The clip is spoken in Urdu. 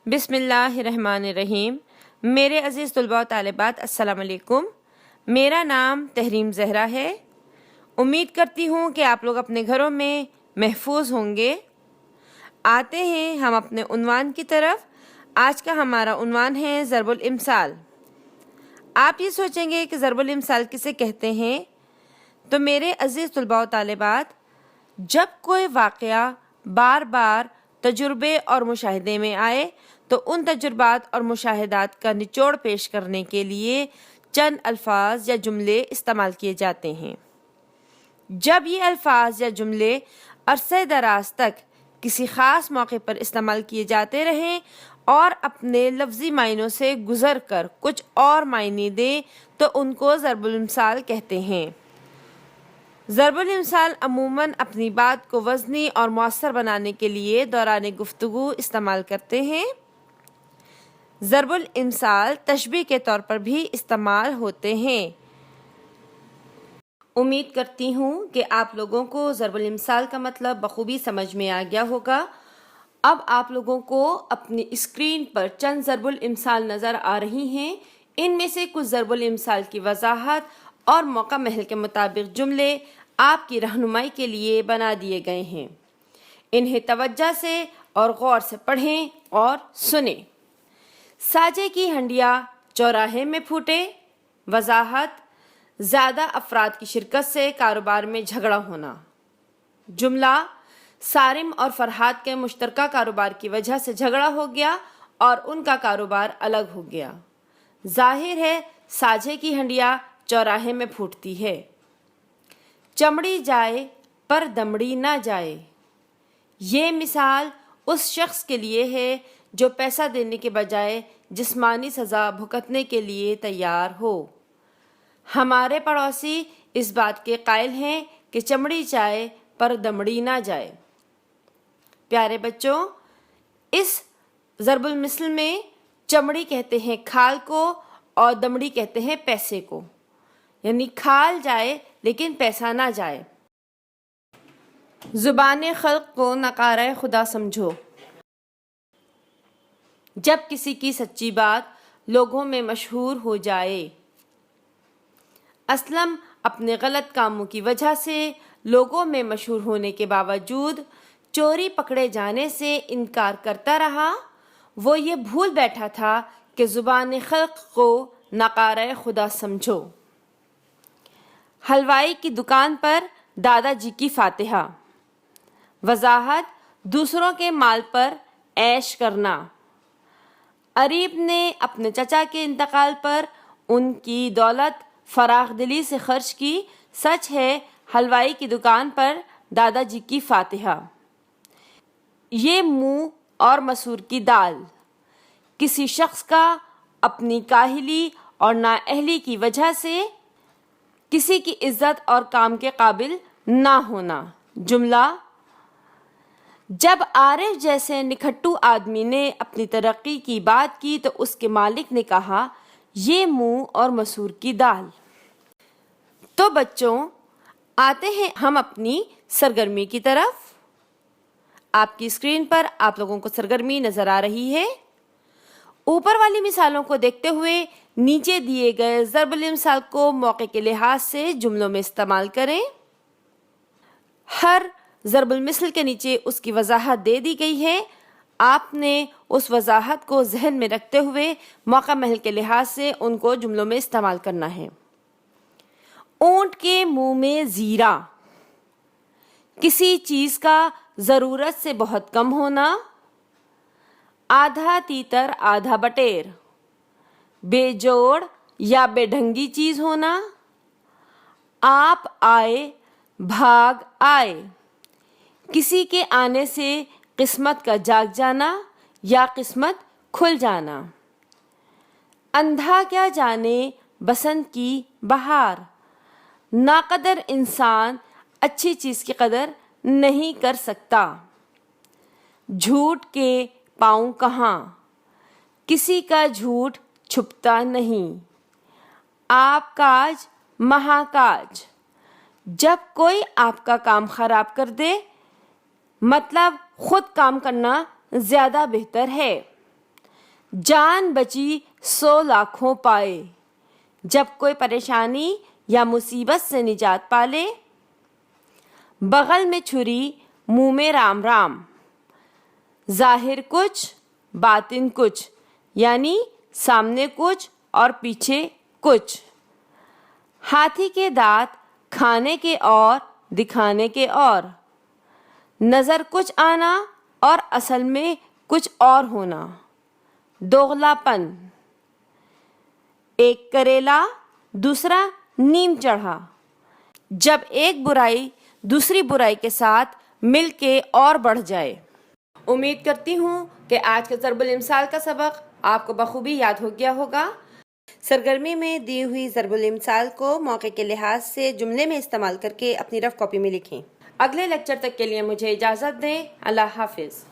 بسم اللہ الرحمن الرحیم۔ میرے عزیز طلباء و طالبات السلام علیکم۔ میرا نام تحریم زہرا ہے۔ امید کرتی ہوں کہ آپ لوگ اپنے گھروں میں محفوظ ہوں گے۔ آتے ہیں ہم اپنے عنوان کی طرف۔ آج کا ہمارا عنوان ہے ضرب الامثال۔ آپ یہ سوچیں گے کہ ضرب الامثال کسے کہتے ہیں؟ تو میرے عزیز طلباء و طالبات، جب کوئی واقعہ بار بار تجربے اور مشاہدے میں آئے تو ان تجربات اور مشاہدات کا نچوڑ پیش کرنے کے لیے چند الفاظ یا جملے استعمال کیے جاتے ہیں۔ جب یہ الفاظ یا جملے عرصہ دراز تک کسی خاص موقع پر استعمال کیے جاتے رہیں اور اپنے لفظی معنوں سے گزر کر کچھ اور معنی دیں تو ان کو ضرب الامثال کہتے ہیں۔ ضرب الامثال عموماً اپنی بات کو وزنی اور مؤثر بنانے کے لیے دوران گفتگو استعمال کرتے ہیں۔ ضرب الامثال تشبیہ کے طور پر بھی استعمال ہوتے ہیں۔ امید کرتی ہوں کہ آپ لوگوں کو ضرب الامثال کا مطلب بخوبی سمجھ میں آ گیا ہوگا۔ اب آپ لوگوں کو اپنی اسکرین پر چند ضرب الامثال نظر آ رہی ہیں۔ ان میں سے کچھ ضرب الامثال کی وضاحت اور موقع محل کے مطابق جملے آپ کی رہنمائی کے لیے بنا دیے گئے ہیں۔ انہیں توجہ سے اور غور سے پڑھیں اور سنیں۔ ساجے کی ہنڈیا چوراہے میں پھوٹے۔ وضاحت: زیادہ افراد کی شرکت سے کاروبار میں جھگڑا ہونا۔ جملہ: سارم اور فرحات کے مشترکہ کاروبار کی وجہ سے جھگڑا ہو گیا اور ان کا کاروبار الگ ہو گیا۔ ظاہر ہے ساجے کی ہنڈیا چوراہے میں پھوٹتی ہے۔ چمڑی جائے پر دمڑی نہ جائے۔ یہ مثال اس شخص کے لیے ہے جو پیسہ دینے کے بجائے جسمانی سزا بھگتنے کے لیے تیار ہو۔ ہمارے پڑوسی اس بات کے قائل ہیں کہ چمڑی جائے پر دمڑی نہ جائے۔ پیارے بچوں، اس ضرب المثل میں چمڑی کہتے ہیں کھال کو اور دمڑی کہتے ہیں پیسے کو، یعنی کھال جائے لیکن پیسہ نہ جائے۔ زبان خلق کو نقارہ خدا سمجھو۔ جب کسی کی سچی بات لوگوں میں مشہور ہو جائے۔ اسلم اپنے غلط کاموں کی وجہ سے لوگوں میں مشہور ہونے کے باوجود چوری پکڑے جانے سے انکار کرتا رہا۔ وہ یہ بھول بیٹھا تھا کہ زبان خلق کو نقارہ خدا سمجھو۔ حلوائی کی دکان پر دادا جی کی فاتحہ۔ وضاحت: دوسروں کے مال پر عیش کرنا۔ عریب نے اپنے چچا کے انتقال پر ان کی دولت فراخ دلی سے خرچ کی۔ سچ ہے حلوائی کی دکان پر دادا جی کی فاتحہ۔ یہ منہ اور مسور کی دال۔ کسی شخص کا اپنی کاہلی اور نااہلی کی وجہ سے کسی کی عزت اور کام کے قابل نہ ہونا۔ جملہ: جب عارف جیسے نکھٹو آدمی نے اپنی ترقی کی بات کی تو اس کے مالک نے کہا یہ منہ اور مسور کی دال۔ تو بچوں، آتے ہیں ہم اپنی سرگرمی کی طرف۔ آپ کی اسکرین پر آپ لوگوں کو سرگرمی نظر آ رہی ہے۔ اوپر والی مثالوں کو دیکھتے ہوئے نیچے دیے گئے ضرب الامثال کو موقع کے لحاظ سے جملوں میں استعمال کریں۔ ہر ضرب المثل کے نیچے اس کی وضاحت دے دی گئی ہے۔ آپ نے اس وضاحت کو ذہن میں رکھتے ہوئے موقع محل کے لحاظ سے ان کو جملوں میں استعمال کرنا ہے۔ اونٹ کے منہ میں زیرہ۔ کسی چیز کا ضرورت سے بہت کم ہونا۔ آدھا تیتر آدھا بٹیر۔ بے جوڑ یا بے ڈھنگی چیز ہونا۔ آپ آئے بھاگ آئے۔ کسی کے آنے سے قسمت کا جاگ جانا یا قسمت کھل جانا۔ اندھا کیا جانے بسنت کی بہار۔ ناقدر انسان اچھی چیز کی قدر نہیں کر سکتا۔ جھوٹ کے پاؤں کہاں۔ کسی کا جھوٹ چھپتا نہیں۔ آپ کاج مہا کاج۔ جب کوئی آپ کا کام خراب کر دے، مطلب خود کام کرنا زیادہ بہتر ہے۔ جان بچی 100 لاکھوں پائے، جب کوئی پریشانی یا مصیبت سے نجات پالے، بغل میں چھری منہ میں رام رام، ظاہر کچھ باطن کچھ، یعنی سامنے کچھ اور پیچھے کچھ، ہاتھی کے دانت کھانے کے اور دکھانے کے اور، نظر کچھ آنا اور اصل میں کچھ اور ہونا، دوغلا پن، ایک کریلا دوسرا نیم چڑھا، جب ایک برائی دوسری برائی کے ساتھ مل کے اور بڑھ جائے۔ امید کرتی ہوں کہ آج کا ضرب الامثال کا سبق آپ کو بخوبی یاد ہو گیا ہوگا۔ سرگرمی میں دی ہوئی ضرب الامثال کو موقع کے لحاظ سے جملے میں استعمال کر کے اپنی رف کاپی میں لکھیں۔ اگلے لیکچر تک کے لیے مجھے اجازت دیں۔ اللہ حافظ۔